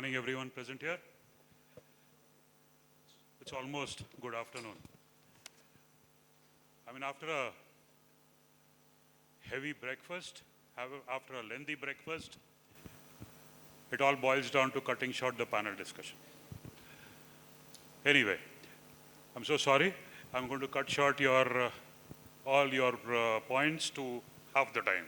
morning, everyone present here. It's almost good afternoon. I mean, after a heavy breakfast, after a lengthy breakfast, it all boils down to cutting short the panel discussion. Anyway, I'm so sorry. I'm going to cut short all your points to half the time.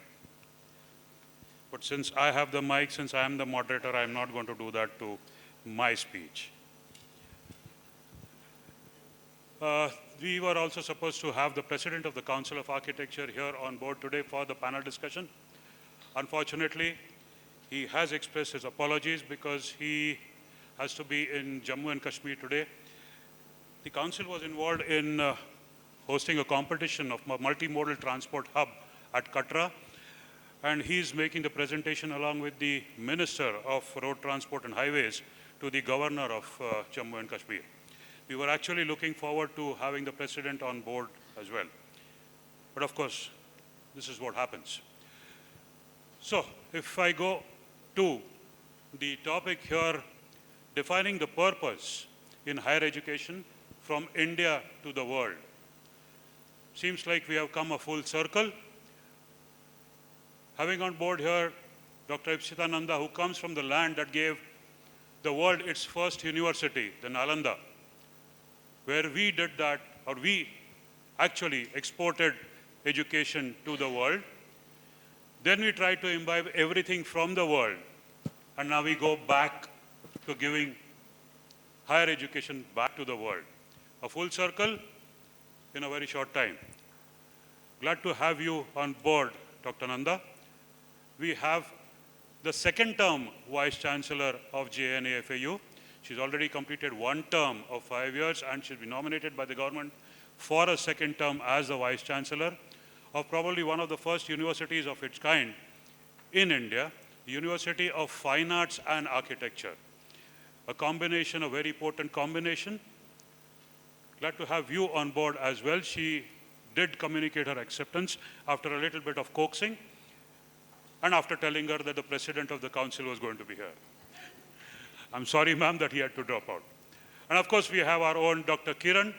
But since I have the mic, since I am the moderator, I'm not going to do that to my speech. We were also supposed to have the President of the Council of Architecture here on board today for the panel discussion. Unfortunately, he has expressed his apologies because he has to be in Jammu and Kashmir today. The Council was involved in hosting a competition of a multimodal transport hub at Katra, and he's making the presentation along with the Minister of Road Transport and Highways to the Governor of Jammu and Kashmir. We were actually looking forward to having the President on board as well. But of course, this is what happens. So, if I go to the topic here, defining the purpose in higher education from India to the world. Seems like we have come a full circle. Having on board here Dr. Abhijit Shirodkar, who comes from the land that gave the world its first university, the Nalanda, where we did that, or we actually exported education to the world. Then we tried to imbibe everything from the world, and now we go back to giving higher education back to the world. A full circle in a very short time. Glad to have you on board, Dr. Nanda. We have the second term Vice Chancellor of JNAFAU. She's already completed one term of 5 years, and she'll be nominated by the government for a second term as the Vice Chancellor of probably one of the first universities of its kind in India, the University of Fine Arts and Architecture. A combination, a very potent combination. Glad to have you on board as well. She did communicate her acceptance after a little bit of coaxing and after telling her that the President of the Council was going to be here. I'm sorry, ma'am, that he had to drop out. And of course, we have our own Dr. Kiran.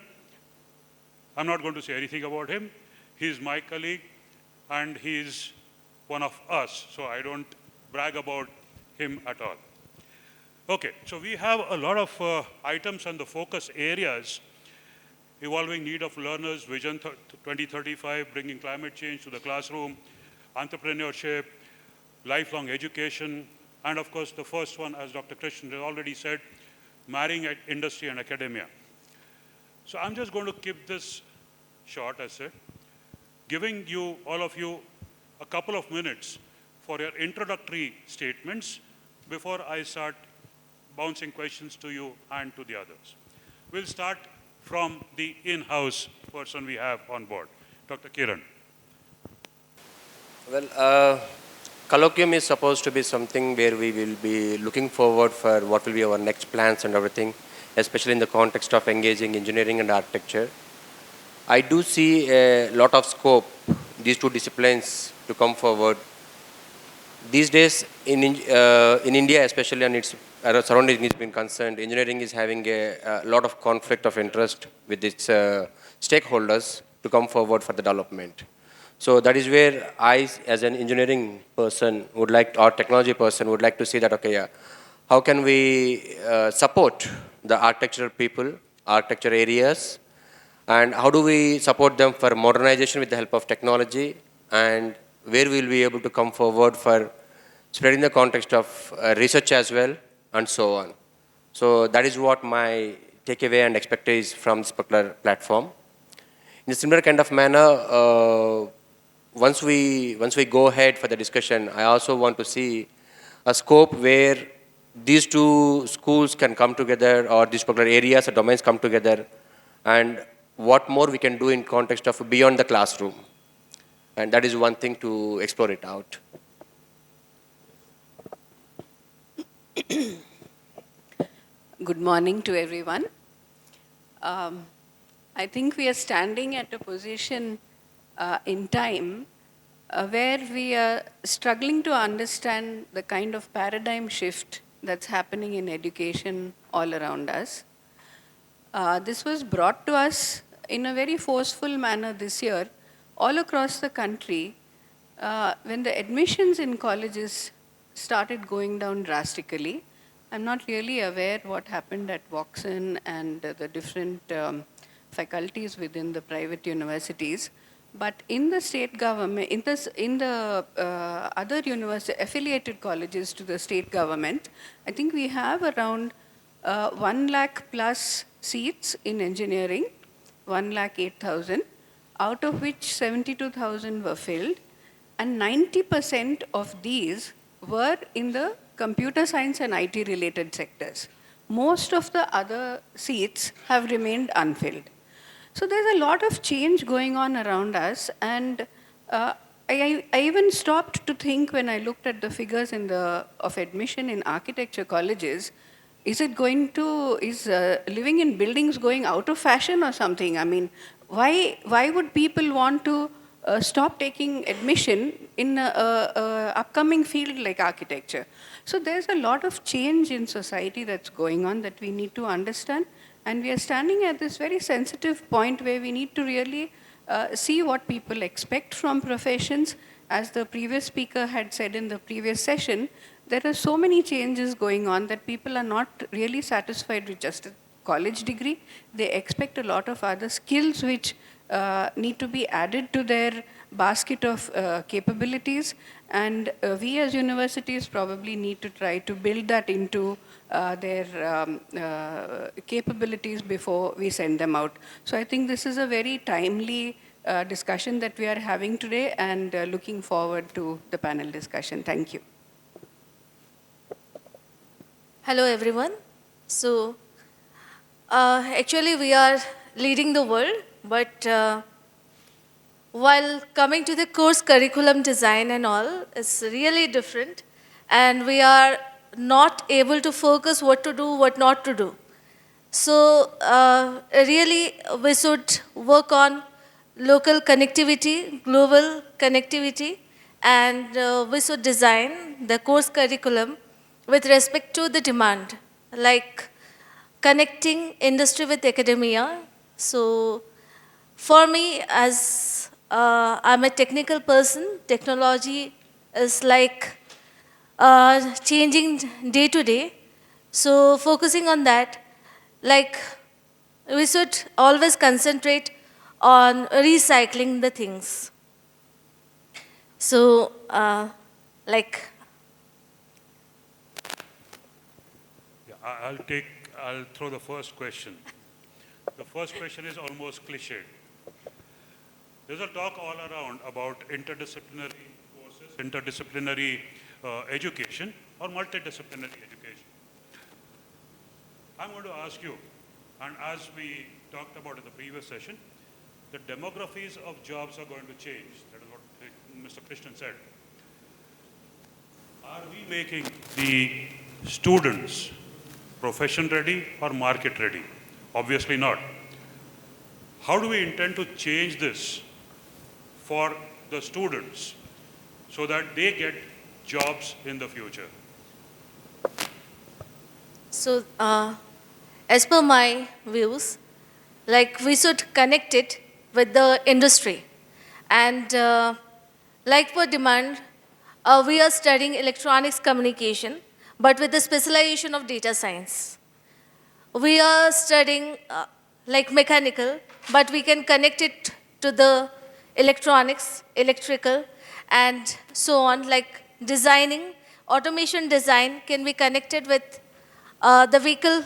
I'm not going to say anything about him. He's my colleague, and he's one of us, so I don't brag about him at all. Okay, so we have a lot of items on the focus areas: evolving need of learners, Vision 2035, bringing climate change to the classroom, entrepreneurship, lifelong education, and of course the first one, as Dr. Krishnan has already said, marrying industry and academia. So I'm just going to keep this short, as said, giving you, all of you, a couple of minutes for your introductory statements before I start bouncing questions to you and to the others. We'll start from the in-house person we have on board, Dr. Kiran. Well, colloquium is supposed to be something where we will be looking forward for what will be our next plans and everything, especially in the context of engaging engineering and architecture. I do see a lot of scope, these two disciplines, to come forward. These days, in India especially, and its surrounding is being concerned, engineering is having a lot of conflict of interest with its stakeholders to come forward for the development. So that is where I, as an engineering person, would like, or technology person, would like to see that, okay, yeah, how can we support the architectural people, architecture areas, and how do we support them for modernization with the help of technology, and where we'll be able to come forward for spreading the context of research as well, and so on. So that is what my takeaway and expectation is from this particular platform. In a similar kind of manner, once we go ahead for the discussion, I also want to see a scope where these two schools can come together, or these particular areas or domains come together, and what more we can do in context of beyond the classroom. And that is one thing to explore it out. Good morning to everyone. I think we are standing at a position in time where we are struggling to understand the kind of paradigm shift that's happening in education all around us. This was brought to us in a very forceful manner this year, all across the country, when the admissions in colleges started going down drastically. I'm not really aware what happened at Voxen and the different faculties within the private universities. But in the state government, in the other university affiliated colleges to the state government, I think we have around 1 lakh plus seats in engineering, 1,08,000, out of which 72,000 were filled, and 90% of these were in the computer science and IT related sectors. Most of the other seats have remained unfilled. So there's a lot of change going on around us, and I even stopped to think when I looked at the figures of admission in architecture colleges. Is living in buildings going out of fashion or something? I mean, why would people want to stop taking admission in an upcoming field like architecture? So there's a lot of change in society that's going on that we need to understand. And we are standing at this very sensitive point where we need to really see what people expect from professions. As the previous speaker had said in the previous session, there are so many changes going on that people are not really satisfied with just a college degree. They expect a lot of other skills which need to be added to their basket of capabilities. And we as universities probably need to try to build that into their capabilities before we send them out. So I think this is a very timely discussion that we are having today, and looking forward to the panel discussion. Thank you. Hello everyone. So actually we are leading the world, but while coming to the course curriculum design and all, it's really different, and we are not able to focus what to do, what not to do. So really we should work on local connectivity, global connectivity, and we should design the course curriculum with respect to the demand, like connecting industry with academia. So for me, as I'm a technical person, technology is like changing day to day. So focusing on that, like we should always concentrate on recycling the things. So like I'll throw the first question. The first question is almost cliched. There's a talk all around about interdisciplinary courses, interdisciplinary education, or multidisciplinary education. I'm going to ask you, and as we talked about in the previous session, the demographies of jobs are going to change. That is what Mr. Krishnan said. Are we making the students profession ready or market ready? Obviously not. How do we intend to change this for the students so that they get jobs in the future? So as per my views, like we should connect it with the industry. And like for demand, we are studying electronics communication, but with the specialization of data science. We are studying like mechanical, but we can connect it to the electronics, electrical, and so on, like designing, automation design can be connected with the vehicle,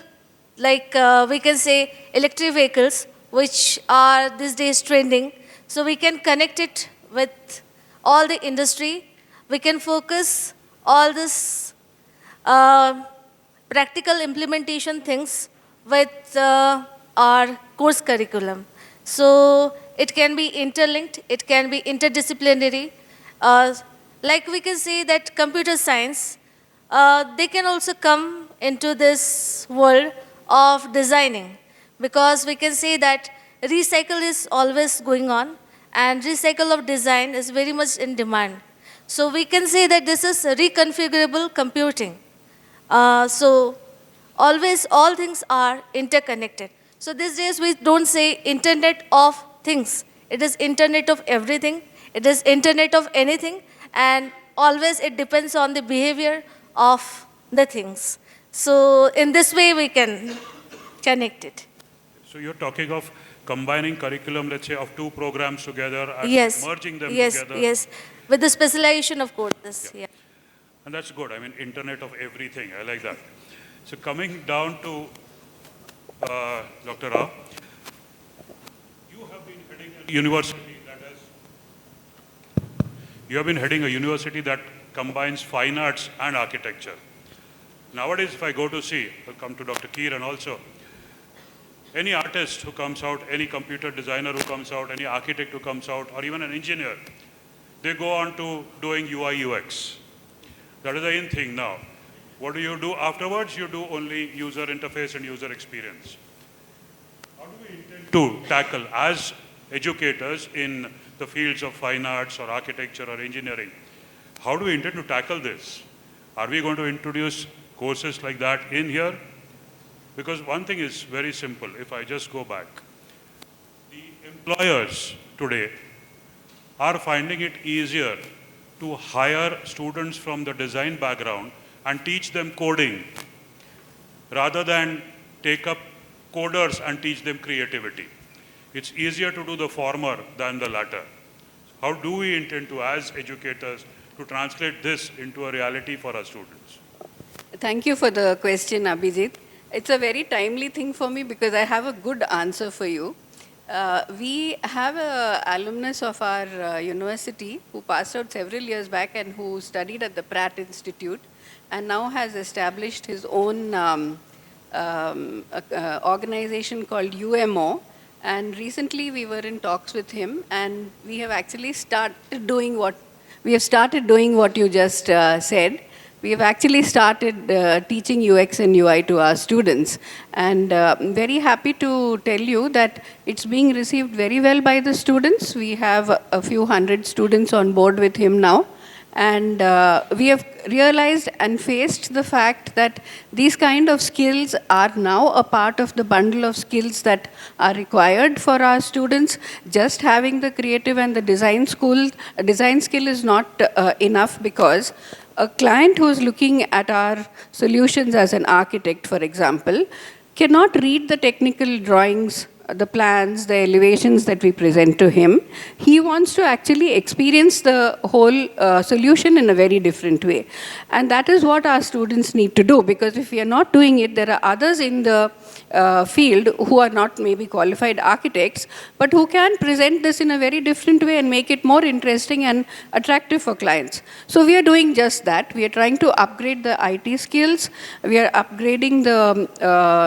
like we can say electric vehicles, which are these days trending. So we can connect it with all the industry. We can focus all this practical implementation things with our course curriculum. So it can be interlinked, it can be interdisciplinary. Like we can say that computer science, they can also come into this world of designing, because we can say that recycle is always going on, and recycle of design is very much in demand. So we can say that this is reconfigurable computing. So always all things are interconnected. So these days we don't say internet of things. It is internet of everything. It is internet of anything. And always it depends on the behavior of the things. So in this way we can connect it. So you're talking of combining curriculum, let's say, of two programs together and Yes. merging them Yes, together. yes. With the specialization of courses. Yeah. And that's good. I mean, internet of everything. I like that. So coming down to Dr. Rao, you have been heading a university that combines fine arts and architecture. Nowadays, if I go to see, I'll come to Dr. Kiran also, any artist who comes out, any computer designer who comes out, any architect who comes out, or even an engineer, they go on to doing UI UX. That is the in thing now. What do you do afterwards? You do only user interface and user experience. How do we intend to tackle, as educators in the fields of fine arts or architecture or engineering, how do we intend to tackle this? Are we going to introduce courses like that in here? Because one thing is very simple, if I just go back. The employers today are finding it easier to hire students from the design background and teach them coding rather than take up coders and teach them creativity. It's easier to do the former than the latter. How do we intend to, as educators, to translate this into a reality for our students? Thank you for the question, Abhijit. It's a very timely thing for me because I have a good answer for you. We have an alumnus of our university who passed out several years back and who studied at the Pratt Institute and now has established his own organization called UMO. And recently we were in talks with him and we have actually started doing what you just said. We have actually started teaching UX and UI to our students. And I'm very happy to tell you that it's being received very well by the students. We have a few hundred students on board with him now. And we have realized and faced the fact that these kind of skills are now a part of the bundle of skills that are required for our students. Just having the creative and the design skill is not enough, because a client who is looking at our solutions as an architect, for example, cannot read the technical drawings, the plans, the elevations that we present to him. He wants to actually experience the whole solution in a very different way. And that is what our students need to do, because if we are not doing it, there are others in the field who are not maybe qualified architects, but who can present this in a very different way and make it more interesting and attractive for clients. So we are doing just that. We are trying to upgrade the IT skills. We are upgrading the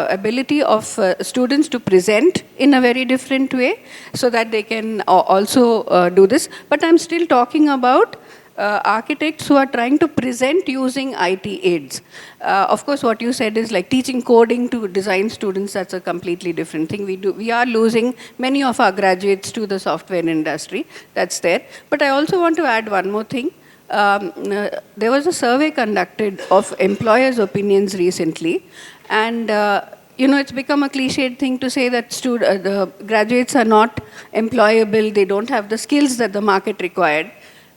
ability of students to present in a very different way so that they can also do this. But I'm still talking about architects who are trying to present using IT aids. Of course, what you said is like teaching coding to design students, that's a completely different thing. We are losing many of our graduates to the software industry. That's there. But I also want to add one more thing. There was a survey conducted of employers' opinions recently, and it's become a cliched thing to say that the graduates are not employable, they don't have the skills that the market required.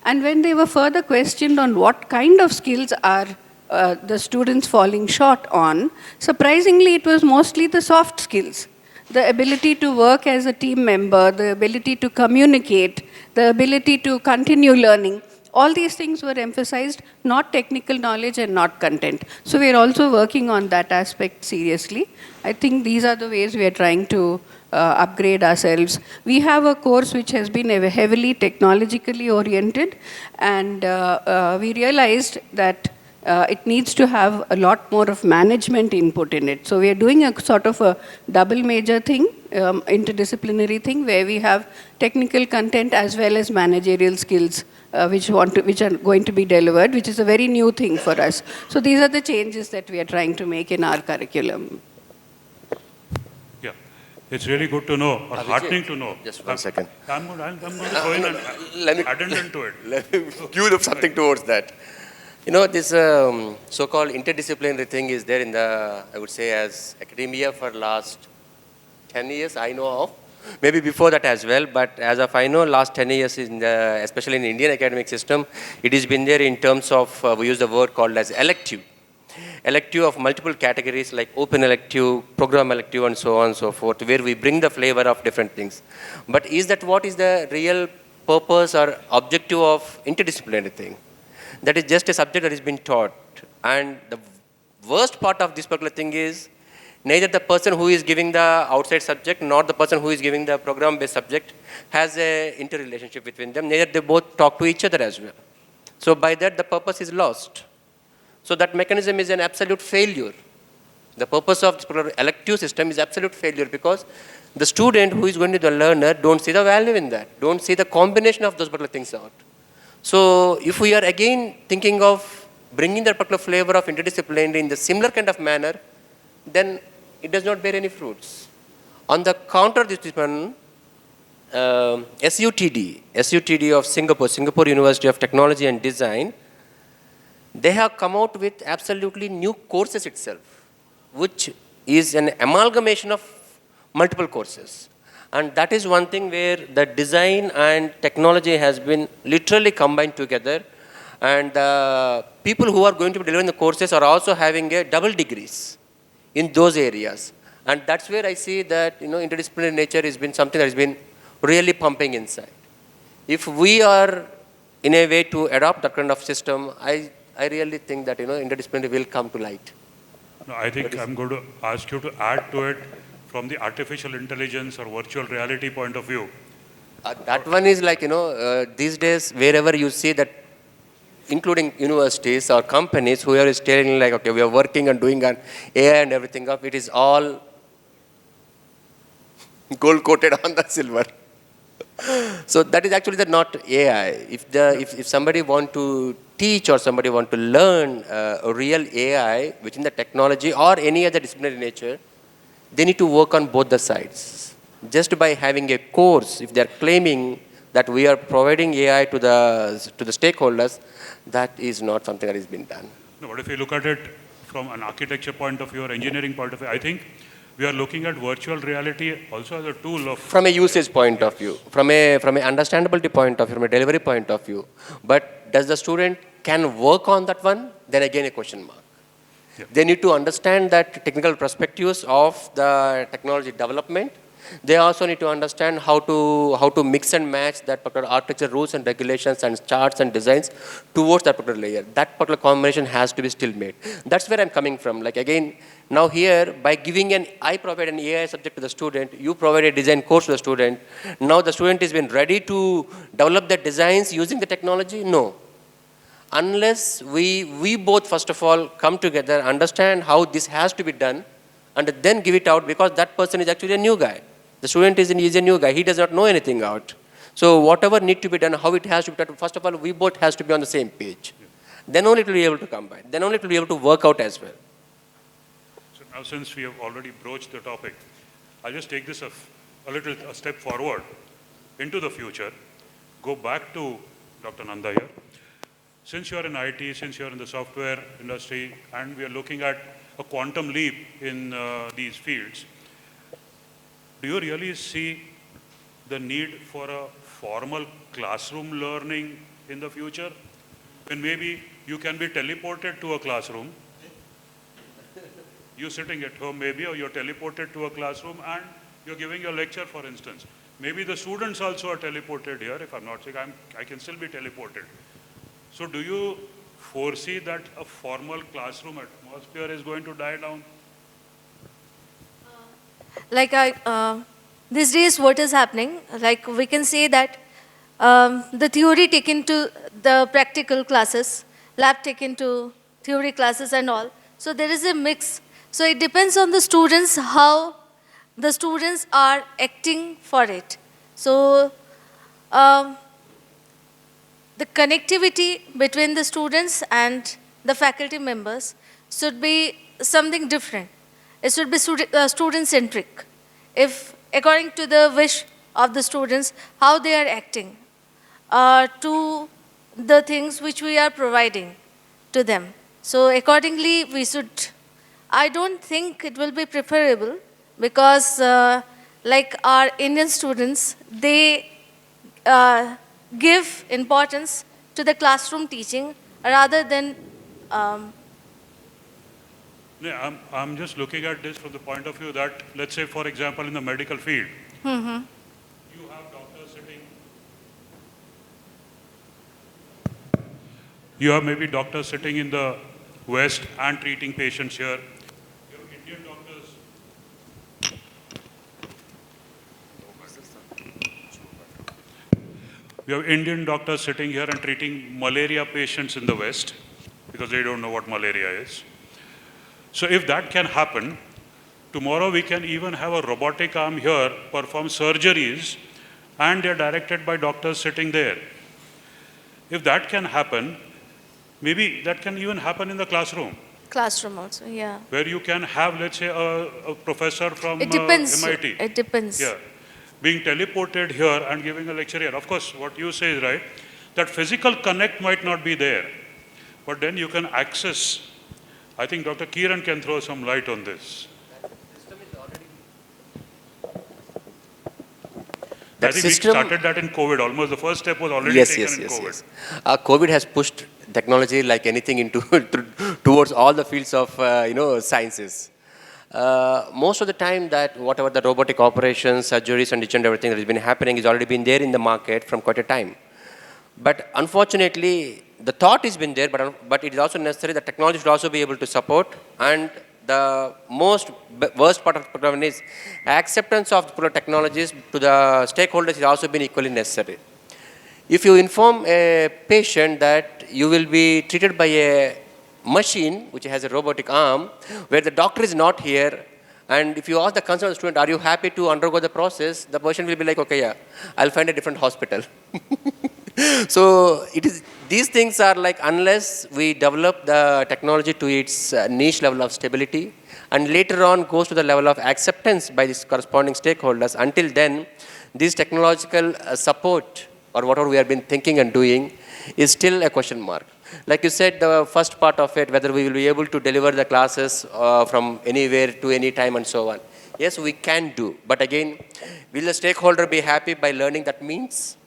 And when they were further questioned on what kind of skills are the students falling short on, surprisingly, it was mostly the soft skills. The ability to work as a team member, the ability to communicate, the ability to continue learning. All these things were emphasized, not technical knowledge and not content. So we are also working on that aspect seriously. I think these are the ways we are trying to upgrade ourselves. We have a course which has been heavily technologically oriented, and we realized that it needs to have a lot more of management input in it. So we are doing a sort of a double major thing, interdisciplinary thing, where we have technical content as well as managerial skills which are going to be delivered, which is a very new thing for us. So these are the changes that we are trying to make in our curriculum. Yeah, it's really good to know, or heartening to know. Just one second. I'm going to go in and let me addendum to it. Let me give something towards that. You know, this so-called interdisciplinary thing is there in the, I would say, as academia for last 10 years I know of. Maybe before that as well, but as of I know, last 10 years, in the, especially in the Indian academic system, it has been there in terms of, we use the word called as elective. Elective of multiple categories like open elective, program elective, and so on and so forth, where we bring the flavor of different things. But is that what is the real purpose or objective of interdisciplinary thing? That is just a subject that is being taught. And the worst part of this particular thing is neither the person who is giving the outside subject nor the person who is giving the program-based subject has a interrelationship between them. Neither they both talk to each other as well. So by that, the purpose is lost. So that mechanism is an absolute failure. The purpose of this particular elective system is absolute failure because the student who is going to the learner don't see the value in that, don't see the combination of those particular things out. So if we are again thinking of bringing that particular flavor of interdisciplinary in the similar kind of manner, then it does not bear any fruits. On the counter, this one, SUTD of Singapore University of Technology and Design, they have come out with absolutely new courses itself, which is an amalgamation of multiple courses. And that is one thing where the design and technology has been literally combined together. And the people who are going to be delivering the courses are also having a double degrees in those areas. And that's where I see that, you know, interdisciplinary nature has been something that has been really pumping inside. If we are in a way to adopt that kind of system, I really think that, you know, interdisciplinary will come to light. No, I think I'm going to ask you to add to it from the artificial intelligence or virtual reality point of view. That one is like, you know, these days, wherever you see that, including universities or companies, whoever is telling like, okay, we are working and doing an AI and everything up, it is all gold coated on the silver. So that is actually not AI. If somebody want to teach or somebody want to learn a real AI within the technology or any other disciplinary nature, they need to work on both the sides. Just by having a course, if they are claiming that we are providing AI to the stakeholders, that is not something that has been done. No, but if you look at it from an architecture point of view or engineering point of view, I think we are looking at virtual reality also as a tool of... From a usage point of view, from a understandability point of view, from a delivery point of view. But does the student can work on that one? Then again a question mark. Yeah. They need to understand that technical perspectives of the technology development. They also need to understand how to mix and match that particular architecture rules and regulations and charts and designs towards that particular layer. That particular combination has to be still made. That's where I'm coming from. Like again, now here, by giving I provide an AI subject to the student, you provide a design course to the student. Now the student has been ready to develop the designs using the technology? No. Unless we both, first of all, come together, understand how this has to be done, and then give it out, because that person is actually a new guy. The student is a new guy. He does not know anything out. So whatever need to be done, how it has to be done, first of all, we both has to be on the same page. Yeah. Then only it will be able to combine. Then only it will be able to work out as well. So now since we have already broached the topic, I'll just take this a step forward into the future, go back to Dr. Nanda here. Since you're in IT, since you're in the software industry, and we are looking at a quantum leap in these fields, do you really see the need for a formal classroom learning in the future? When maybe you can be teleported to a classroom, you're sitting at home maybe, or you're teleported to a classroom and you're giving your lecture, for instance. Maybe the students also are teleported here. If I'm not sick, I can still be teleported. So do you foresee that a formal classroom atmosphere is going to die down? Like these days what is happening, like we can say that the theory taken to the practical classes, lab taken to theory classes and all. So there is a mix. So it depends on the students, how the students are acting for it. So the connectivity between the students and the faculty members should be something different. It should be student-centric. If, according to the wish of the students, how they are acting to the things which we are providing to them. So accordingly, we should, I don't think it will be preferable because like our Indian students, they give importance to the classroom teaching rather than Yeah, I'm just looking at this from the point of view that, let's say, for example, in the medical field, you have doctors sitting, you have maybe doctors sitting in the West and treating patients here. You have Indian doctors. We have Indian doctors sitting here and treating malaria patients in the West because they don't know what malaria is. So if that can happen, tomorrow we can even have a robotic arm here perform surgeries and they're directed by doctors sitting there. If that can happen, maybe that can even happen in the classroom. classroom also, yeah. Where you can have, let's say, a professor from It depends. MIT. It depends. Yeah, being teleported here and giving a lecture here. Of course, what you say is right, that physical connect might not be there, but then you can access. I think Dr. Kiran can throw some light on this. I think we started that in COVID. Almost the first step was already taken in COVID. Yes. COVID has pushed technology like anything into towards all the fields of sciences. Most of the time that whatever the robotic operations, surgeries and each and everything that has been happening is already been there in the market from quite a time. But unfortunately, the thought has been there, but it is also necessary that technology should also be able to support. And the worst part of the program is acceptance of the technologies to the stakeholders has also been equally necessary. If you inform a patient that you will be treated by a machine which has a robotic arm, where the doctor is not here, and if you ask the concerned student, are you happy to undergo the process, the person will be like, okay, yeah, I'll find a different hospital. So these things are like, unless we develop the technology to its niche level of stability and later on goes to the level of acceptance by these corresponding stakeholders, until then, this technological support or whatever we have been thinking and doing is still a question mark. Like you said, the first part of it, whether we will be able to deliver the classes from anywhere to any time and so on. Yes, we can do. But again, will the stakeholder be happy by learning that means?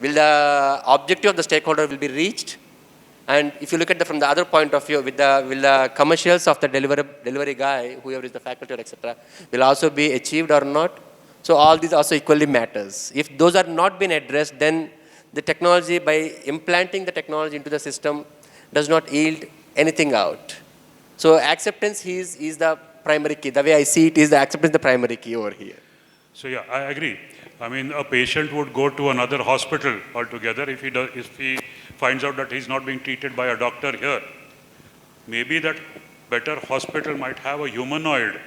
Will the objective of the stakeholder will be reached? And if you look at from the other point of view, will the commercials of the delivery guy, whoever is the faculty or etc., will also be achieved or not? So all these also equally matters. If those are not been addressed, then the technology, by implanting the technology into the system, does not yield anything out. So acceptance is the primary key. The way I see it is the acceptance the primary key over here. So yeah, I agree. I mean, a patient would go to another hospital altogether if he finds out that he's not being treated by a doctor here. Maybe that better hospital might have a humanoid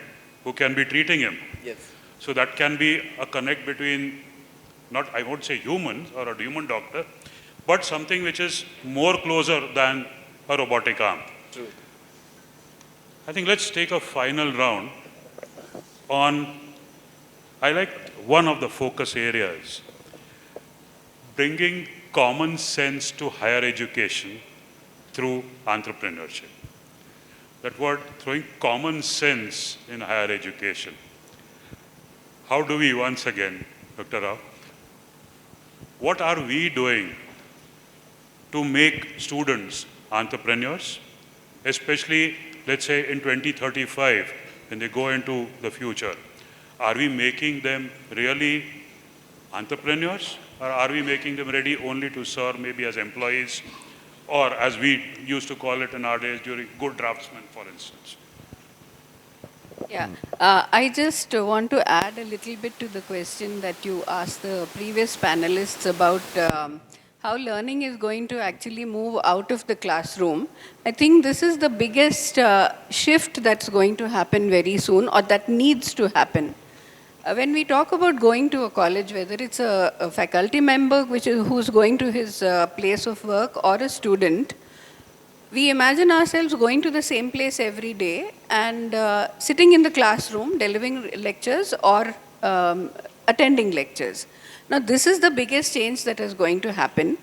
who can be treating him. Yes. So that can be a connect between, not, I won't say humans or a human doctor, but something which is more closer than a robotic arm. True. I think let's take a final round on, I like one of the focus areas, bringing common sense to higher education through entrepreneurship. That word, throwing common sense in higher education. How do we, once again, Dr. Rao, what are we doing to make students entrepreneurs, especially, let's say, in 2035, when they go into the future? Are we making them really entrepreneurs, or are we making them ready only to serve maybe as employees, or as we used to call it in our days during good draftsmen, for instance? Yeah, I just want to add a little bit to the question that you asked the previous panelists about how learning is going to actually move out of the classroom. I think this is the biggest shift that's going to happen very soon, or that needs to happen. When we talk about going to a college, whether it's a faculty member who's going to his place of work, or a student, we imagine ourselves going to the same place every day and sitting in the classroom, delivering lectures or attending lectures. Now, this is the biggest change that is going to happen.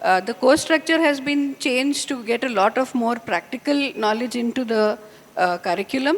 The course structure has been changed to get a lot of more practical knowledge into the curriculum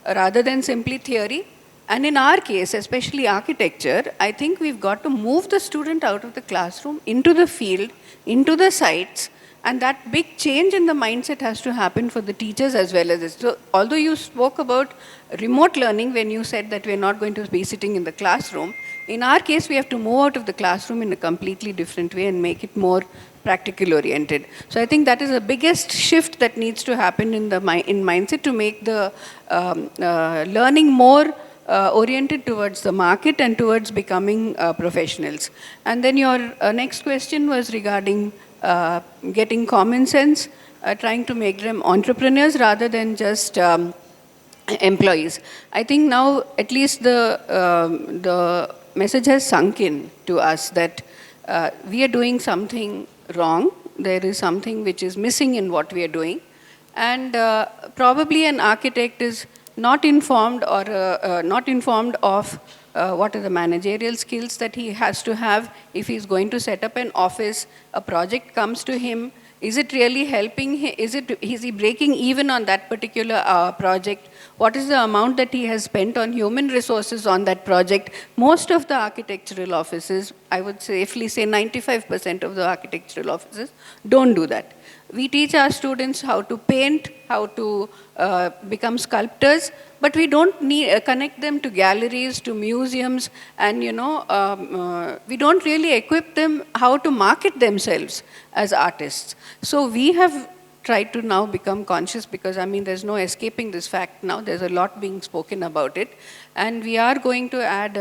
rather than simply theory. And in our case, especially architecture, I think we've got to move the student out of the classroom into the field, into the sites, and that big change in the mindset has to happen for the teachers as well as this. So, although you spoke about remote learning when you said that we're not going to be sitting in the classroom, in our case, we have to move out of the classroom in a completely different way and make it more practical oriented. So I think that is the biggest shift that needs to happen in the mindset to make the learning more oriented towards the market and towards becoming professionals. And then your next question was regarding getting common sense, trying to make them entrepreneurs rather than just employees. I think now at least the message has sunk in to us that we are doing something wrong. There is something which is missing in what we are doing. And probably an architect is not informed or not informed of what are the managerial skills that he has to have if he's going to set up an office, a project comes to him. Is it really helping him? Is he breaking even on that particular project? What is the amount that he has spent on human resources on that project? Most of the architectural offices, I would safely say 95% of the architectural offices don't do that. We teach our students how to paint, how to become sculptors, but we don't connect them to galleries, to museums, and we don't really equip them how to market themselves as artists. So we have tried to now become conscious because, there's no escaping this fact now. There's a lot being spoken about it. And we are going to add,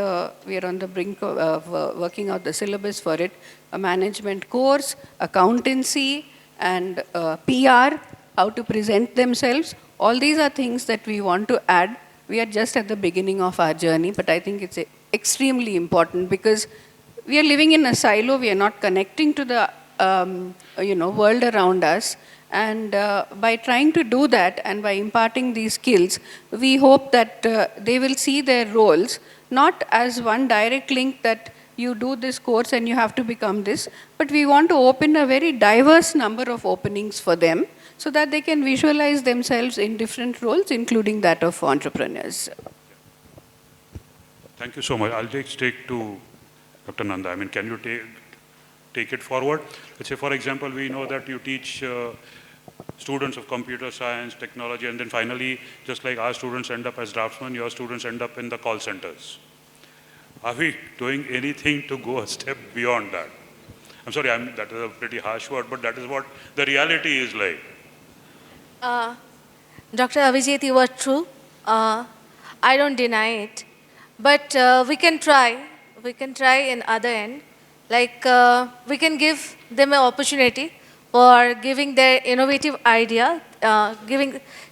we are on the brink of working out the syllabus for it, a management course, accountancy, and PR, how to present themselves. All these are things that we want to add. We are just at the beginning of our journey, but I think it's extremely important because we are living in a silo. We are not connecting to the world around us. And by trying to do that and by imparting these skills, we hope that they will see their roles not as one direct link that you do this course and you have to become this, but we want to open a very diverse number of openings for them so that they can visualize themselves in different roles, including that of entrepreneurs. Thank you so much. I'll take to Dr. Nanda. Can you take it forward? Let's say, for example, we know that you teach students of computer science, technology, and then finally, just like our students end up as draftsmen, your students end up in the call centers. Are we doing anything to go a step beyond that? I'm sorry, that is a pretty harsh word, but that is what the reality is like. Dr. Abhijit, you are true. I don't deny it. But we can try. We can try in other end. Like we can give them an opportunity for giving their innovative idea,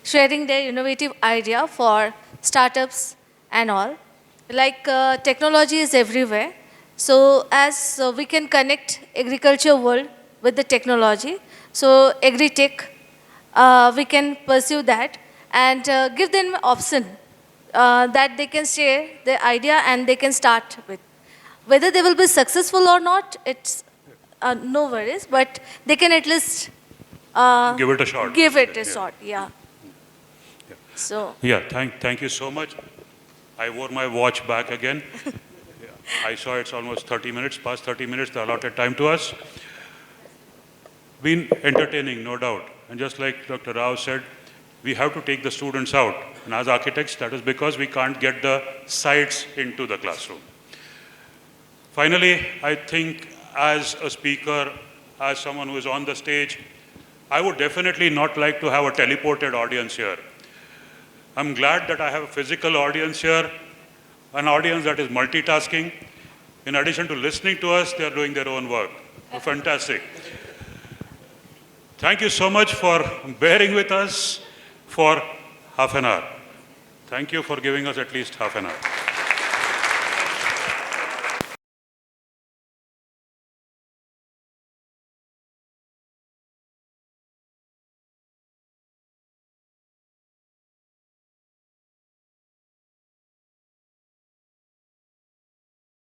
sharing their innovative idea for startups and all. Like technology is everywhere. So as we can connect agriculture world with the technology, so agri-tech, we can pursue that and give them an option that they can share their idea and they can start with. Whether they will be successful or not, it's no worries, but they can at least give it a shot. Give it a shot, yeah. So. Yeah, thank you so much. I wore my watch back again. I saw it's almost 30 minutes, past 30 minutes, the allotted time to us. Been entertaining, no doubt. And just like Dr. Rao said, we have to take the students out. And as architects, that is because we can't get the sites into the classroom. Finally, I think as a speaker, as someone who is on the stage, I would definitely not like to have a teleported audience here. I'm glad that I have a physical audience here, an audience that is multitasking. In addition to listening to us, they are doing their own work. Fantastic. Thank you so much for bearing with us for half an hour. Thank you for giving us at least half an hour.